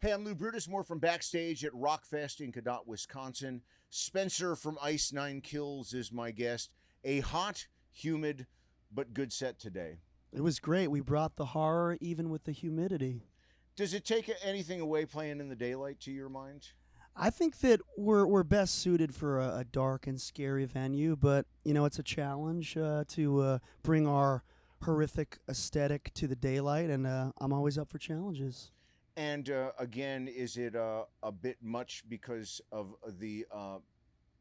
Hey, I'm Lou Brutus, more from Backstage at Rockfest in Cadott, Wisconsin. Spencer from Ice Nine Kills is my guest. A hot, humid, but good set today. It was great. We brought the horror even with the humidity. Does it take anything away playing in the daylight to your mind? I think that we're best suited for a dark and scary venue, but it's a challenge to bring our horrific aesthetic to the daylight, and I'm always up for challenges. And again, is it a bit much because of the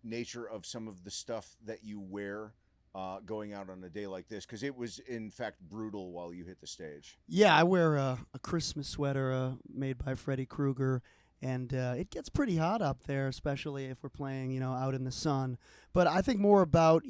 nature of some of the stuff that you wear going out on a day like this? Because it was, in fact, brutal while you hit the stage. Yeah, I wear a Christmas sweater made by Freddy Krueger, and it gets pretty hot up there, especially if we're playing, out in the sun. But I think more about,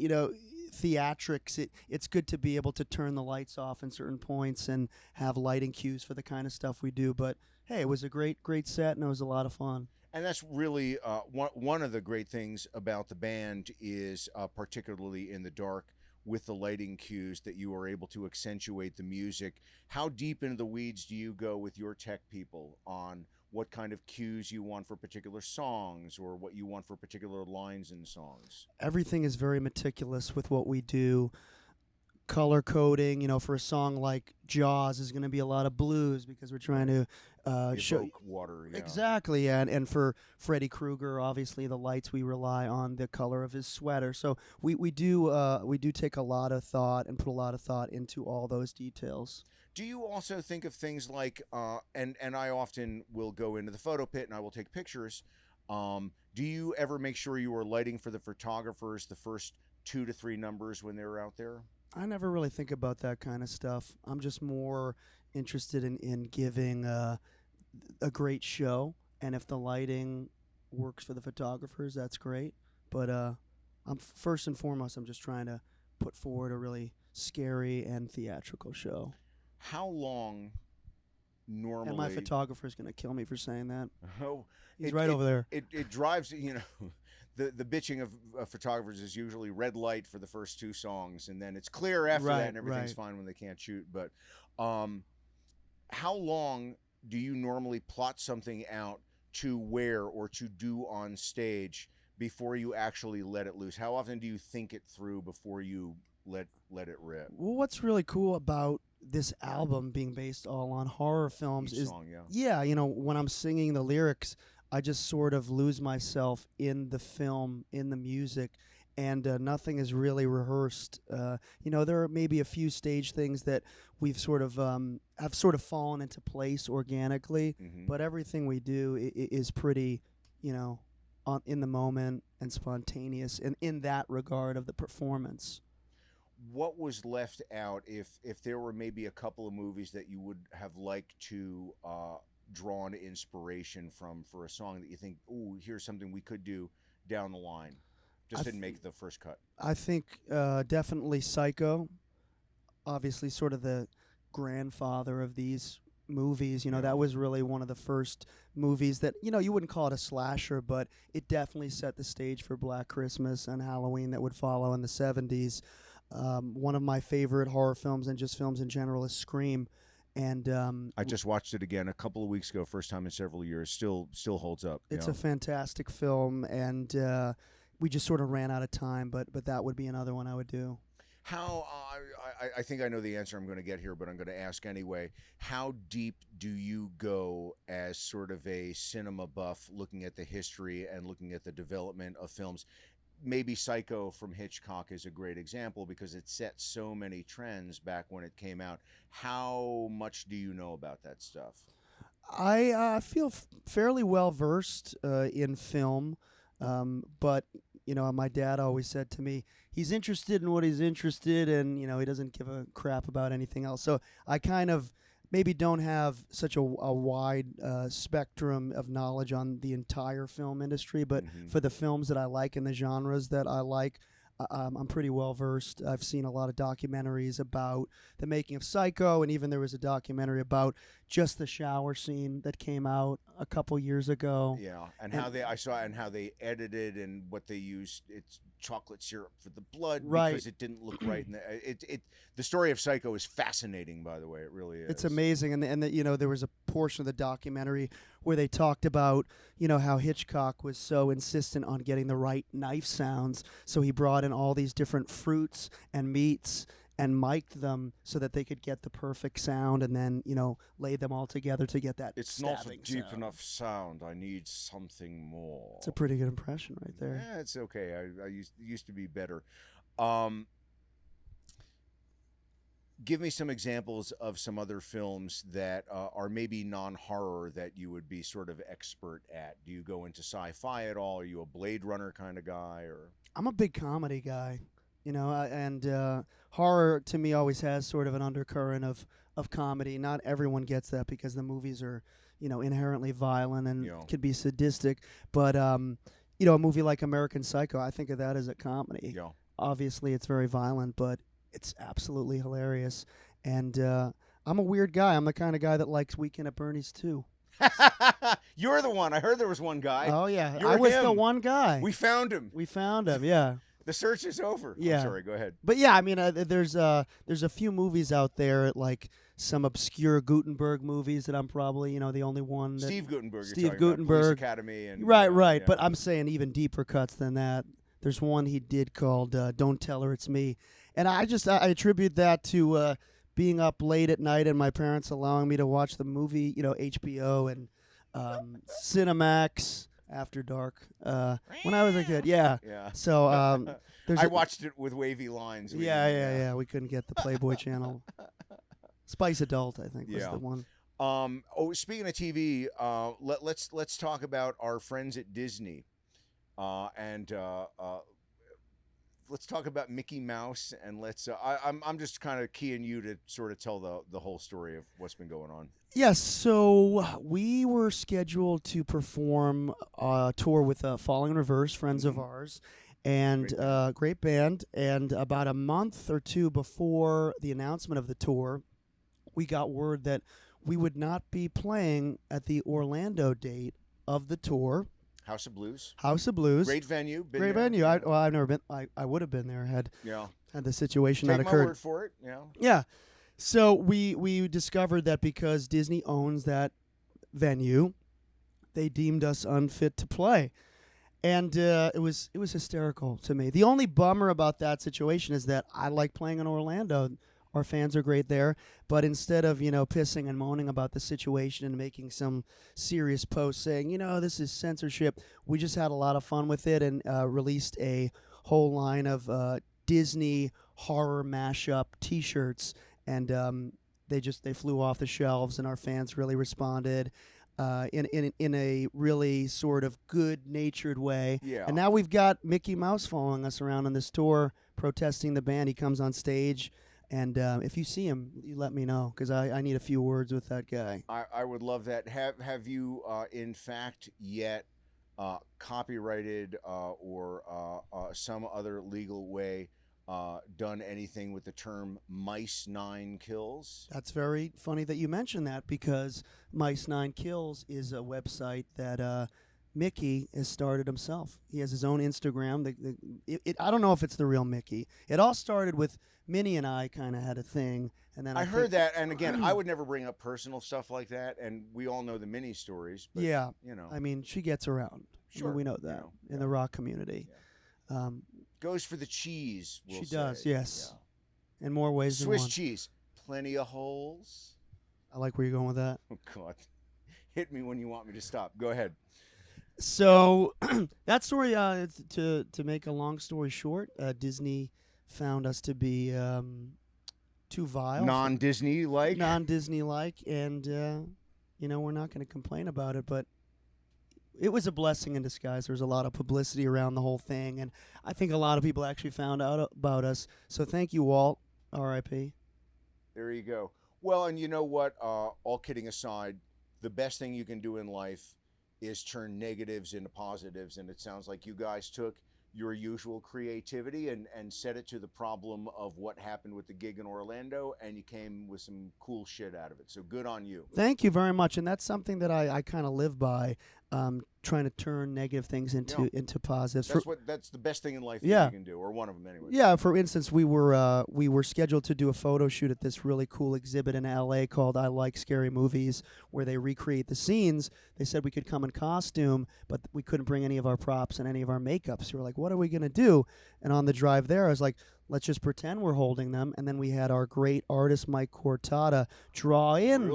theatrics. It's good to be able to turn the lights off in certain points and have lighting cues for the kind of stuff we do. But hey, it was a great set, and it was a lot of fun. And that's really one of the great things about the band is particularly in the dark with the lighting cues that you are able to accentuate the music. How deep into the weeds do you go with your tech people on what kind of cues you want for particular songs or what you want for particular lines in songs? Everything is very meticulous with what we do. Color coding, for a song like Jaws is going to be a lot of blues because we're trying to show water. Yeah. Exactly, and for Freddy Krueger, obviously the lights, we rely on the color of his sweater. So we do take a lot of thought and put a lot of thought into all those details. Do you also think of things like and I often will go into the photo pit and I will take pictures. Do you ever make sure you are lighting for the photographers the first 2 to 3 numbers when they're out there? I never really think about that kind of stuff. I'm just more interested in giving a great show, and if the lighting works for the photographers, that's great. But I'm first and foremost, I'm just trying to put forward a really scary and theatrical show. How long normally? And my photographer's going to kill me for saying that. Oh, He's right over there. It drives, the bitching of photographers is usually red light for the first 2 songs, and then it's clear after that, and everything's fine when they can't shoot. But how long do you normally plot something out to wear or to do on stage before you actually let it loose? How often do you think it through before you let it rip? Well, what's really cool about this album being based all on horror films Each is, song, when I'm singing the lyrics, I just sort of lose myself in the film, in the music, and nothing is really rehearsed. There are maybe a few stage things that we've sort of have sort of fallen into place organically, but everything we do is pretty, in the moment and spontaneous, and in that regard of the performance. What was left out if there were maybe a couple of movies that you would have liked to drawn inspiration from for a song that you think, ooh, here's something we could do down the line, just didn't make the first cut? I think definitely Psycho, obviously sort of the grandfather of these movies. That was really one of the first movies that, you wouldn't call it a slasher, but it definitely set the stage for Black Christmas and Halloween that would follow in the 70s. One of my favorite horror films and just films in general is Scream. And I just watched it again a couple of weeks ago, first time in several years. Still holds up. It's a fantastic film, and we just sort of ran out of time, but that would be another one I would do. How I think I know the answer I'm going to get here, but I'm going to ask anyway. How deep do you go as sort of a cinema buff, looking at the history and looking at the development of films? Maybe Psycho from Hitchcock is a great example because it set so many trends back when it came out. How much do you know about that stuff? I feel fairly well versed in film, but my dad always said to me, he's interested in what he's interested in, he doesn't give a crap about anything else. So I kind of maybe don't have such a wide spectrum of knowledge on the entire film industry, but for the films that I like and the genres that I like, I'm pretty well versed. I've seen a lot of documentaries about the making of Psycho, and even there was a documentary about just the shower scene that came out a couple years ago. Yeah, and how they edited and what they used. It's chocolate syrup for the blood because it didn't look right. And the story of Psycho is fascinating, by the way. It really is. It's amazing, and there was a portion of the documentary where they talked about how Hitchcock was so insistent on getting the right knife sounds, so he brought in all these different fruits and meats and mic'd them so that they could get the perfect sound, and then lay them all together to get that. It's not a deep enough sound. I need something more. It's a pretty good impression right there. Yeah, it's okay. I used to be better. Give me some examples of some other films that are maybe non-horror that you would be sort of expert at. Do you go into sci-fi at all? Are you a Blade Runner kind of guy, or? I'm a big comedy guy. And horror to me always has sort of an undercurrent of comedy. Not everyone gets that because the movies are, inherently violent and could be sadistic. But, a movie like American Psycho, I think of that as a comedy. Yeah. Obviously, it's very violent, but it's absolutely hilarious. And I'm a weird guy. I'm the kind of guy that likes Weekend at Bernie's too. You're the one. I heard there was one guy. Oh, yeah. I was the one guy. We found him, yeah. The search is over. Yeah. I'm sorry, go ahead. But yeah, I mean, there's a few movies out there, like some obscure Gutenberg movies that I'm probably, the only one. Steve Gutenberg. Steve Gutenberg. Police Academy. And, right. Yeah. But I'm saying even deeper cuts than that. There's one he did called Don't Tell Her It's Me. And I attribute that to being up late at night and my parents allowing me to watch the movie, HBO and Cinemax. After Dark, when I was a kid, yeah. So I watched it with wavy lines. Yeah. We couldn't get the Playboy channel. Spice Adult, I think, was the one. Speaking of TV, let's talk about our friends at Disney, and let's talk about Mickey Mouse, and I'm just kind of keying you to sort of tell the whole story of what's been going on. Yes, so we were scheduled to perform a tour with Falling in Reverse, friends of ours, and great band. And about a month or two before the announcement of the tour, we got word that we would not be playing at the Orlando date of the tour. House of Blues. Great venue. Great venue. I've never been. I would have been there had the situation not occurred. Take my word for it. Yeah. So we discovered that because Disney owns that venue, they deemed us unfit to play, and it was hysterical to me. The only bummer about that situation is that I like playing in Orlando. Our fans are great there, but instead of pissing and moaning about the situation and making some serious posts saying this is censorship, we just had a lot of fun with it and released a whole line of Disney horror mashup T-shirts. And they flew off the shelves, and our fans really responded in a really sort of good-natured way. Yeah. And now we've got Mickey Mouse following us around on this tour, protesting the band. He comes on stage, and if you see him, you let me know because I need a few words with that guy. I would love that. Have you in fact yet copyrighted or some other legal way done anything with the term Mice 9 Kills? That's very funny that you mentioned that because Mice 9 Kills is a website that Mickey has started himself. He has his own Instagram. I don't know if it's the real Mickey. It all started with Minnie and I kind of had a thing. And then I heard that. And again, I would never bring up personal stuff like that. And we all know the Minnie stories. But, yeah. I mean, she gets around. Sure. We know that in the rock community. Yeah. Goes for the cheese. She does, yes. Yeah. In more ways than one. Swiss cheese. Plenty of holes. I like where you're going with that. Oh, God. Hit me when you want me to stop. Go ahead. So that story, to make a long story short, Disney found us to be too vile. Non-Disney-like? Non-Disney-like. And, we're not going to complain about it, but it was a blessing in disguise. There was a lot of publicity around the whole thing, and I think a lot of people actually found out about us. So thank you, Walt. R.I.P. There you go. Well, and you know what? All kidding aside, the best thing you can do in life is turn negatives into positives, and it sounds like you guys took your usual creativity and set it to the problem of what happened with the gig in Orlando, and you came with some cool shit out of it. So good on you. Thank you very much, and that's something that I kind of live by, trying to turn negative things into positives. That's the best thing in life that you can do, or one of them anyway. Yeah, for instance, we were scheduled to do a photo shoot at this really cool exhibit in LA called I Like Scary Movies, where they recreate the scenes. They said we could come in costume, but we couldn't bring any of our props and any of our makeup. So we're like, what are we going to do? And on the drive there, I was like, let's just pretend we're holding them. And then we had our great artist Mike Cortada draw in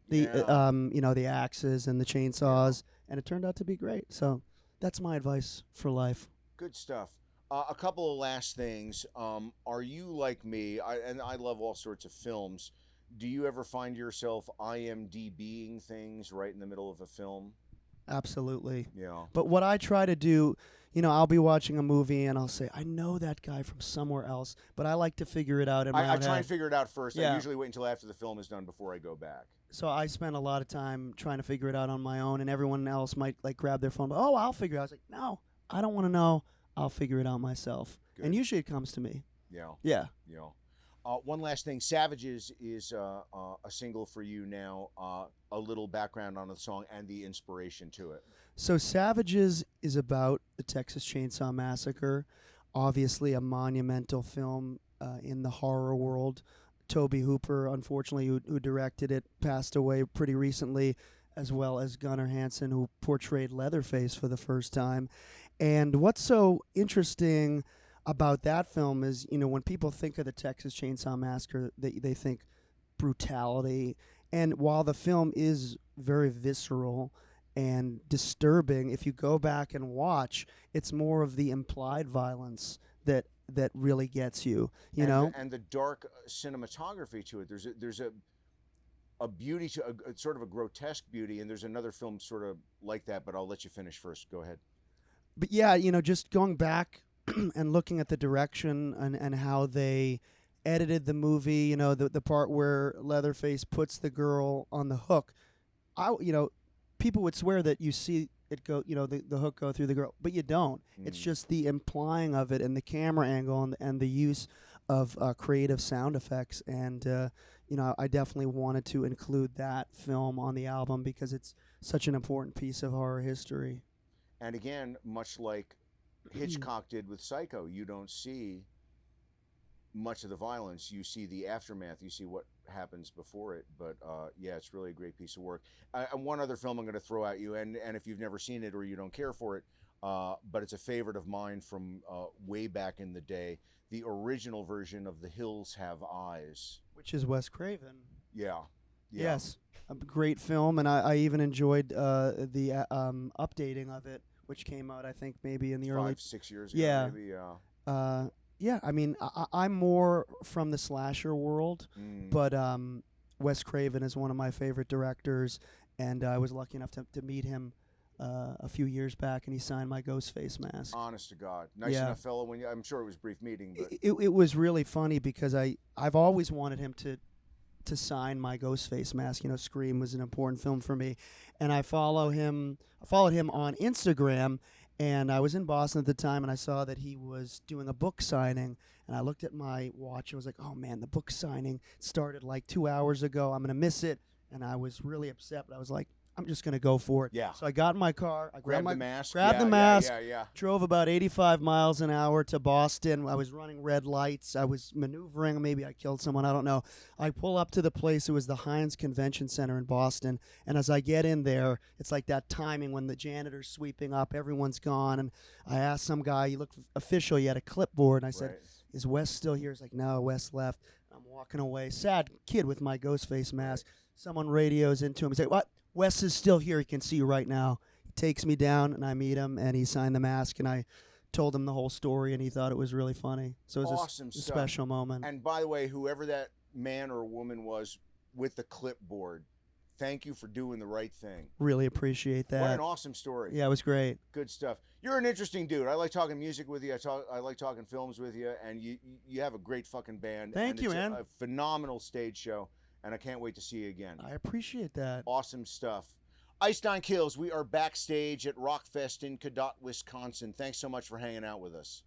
the axes and the chainsaws, and it turned out to be great. So that's my advice for life. Good stuff. A couple of last things. Are you like me? I love all sorts of films. Do you ever find yourself IMDbing things right in the middle of a film? Absolutely. Yeah. But what I try to do, I'll be watching a movie and I'll say, I know that guy from somewhere else, but I like to figure it out in my own head. I try and figure it out first. Yeah. I usually wait until after the film is done before I go back. So I spend a lot of time trying to figure it out on my own, and everyone else might like grab their phone. Oh, I'll figure it out. I was like, no, I don't want to know. I'll figure it out myself. Good. And usually it comes to me. Yeah. Yeah. Yeah. One last thing. Savages is a single for you now. A little background on the song and the inspiration to it. So Savages is about the Texas Chainsaw Massacre, obviously a monumental film in the horror world. Tobe Hooper, unfortunately, who directed it, passed away pretty recently, as well as Gunnar Hansen, who portrayed Leatherface for the first time. And what's so interesting about that film is, when people think of the Texas Chainsaw Massacre, they think brutality. And while the film is very visceral and disturbing, if you go back and watch, it's more of the implied violence that really gets you, know? And the dark cinematography to it. There's a beauty to a sort of a grotesque beauty, and there's another film sort of like that, but I'll let you finish first. Go ahead. But yeah, just going back and looking at the direction and how they edited the movie, the part where Leatherface puts the girl on the hook, people would swear that you see it go, the hook go through the girl, but you don't. It's just the implying of it and the camera angle and the use of creative sound effects. And, I definitely wanted to include that film on the album because it's such an important piece of horror history. And again, much like Hitchcock did with Psycho, you don't see much of the violence. You see the aftermath. You see what happens before it. But yeah, it's really a great piece of work. And one other film I'm going to throw at you, and if you've never seen it or you don't care for it, but it's a favorite of mine from way back in the day, the original version of The Hills Have Eyes. Which is Wes Craven. Yeah. Yes. A great film, and I even enjoyed the updating of it, which came out, I think, maybe in the early 5-6 years ago. Maybe, yeah, I mean, I'm more from the slasher world, but Wes Craven is one of my favorite directors, and I was lucky enough to meet him a few years back, and he signed my Ghostface mask. Honest to God. Nice enough fellow. I'm sure it was a brief meeting. But it was really funny because I've always wanted him to sign my Ghostface mask. Scream was an important film for me, and I followed him on Instagram, and I was in Boston at the time, and I saw that he was doing a book signing, and I looked at my watch and was like, oh man, the book signing started like 2 hours ago. I'm gonna miss it, and I was really upset, but I was like, I'm just going to go for it. Yeah. So I got in my car. I grabbed the mask. Yeah. Drove about 85 miles an hour to Boston. I was running red lights. I was maneuvering. Maybe I killed someone. I don't know. I pull up to the place. It was the Heinz Convention Center in Boston. And as I get in there, it's like that timing when the janitor's sweeping up. Everyone's gone. And I asked some guy, you look official. You had a clipboard. And I said, is Wes still here? He's like, no, Wes left. I'm walking away. Sad kid with my Ghostface mask. Someone radios into him. He's like, what? Wes is still here. He can see you right now. He takes me down, and I meet him, and he signed the mask, and I told him the whole story, and he thought it was really funny. So it was awesome a special moment. And by the way, whoever that man or woman was with the clipboard, thank you for doing the right thing. Really appreciate that. What an awesome story. Yeah, it was great. Good stuff. You're an interesting dude. I like talking music with you. I like talking films with you, and you have a great fucking band. Thank you, man. A phenomenal stage show. And I can't wait to see you again. I appreciate that. Awesome stuff. Einstein Kills, we are backstage at Rockfest in Cadott, Wisconsin. Thanks so much for hanging out with us.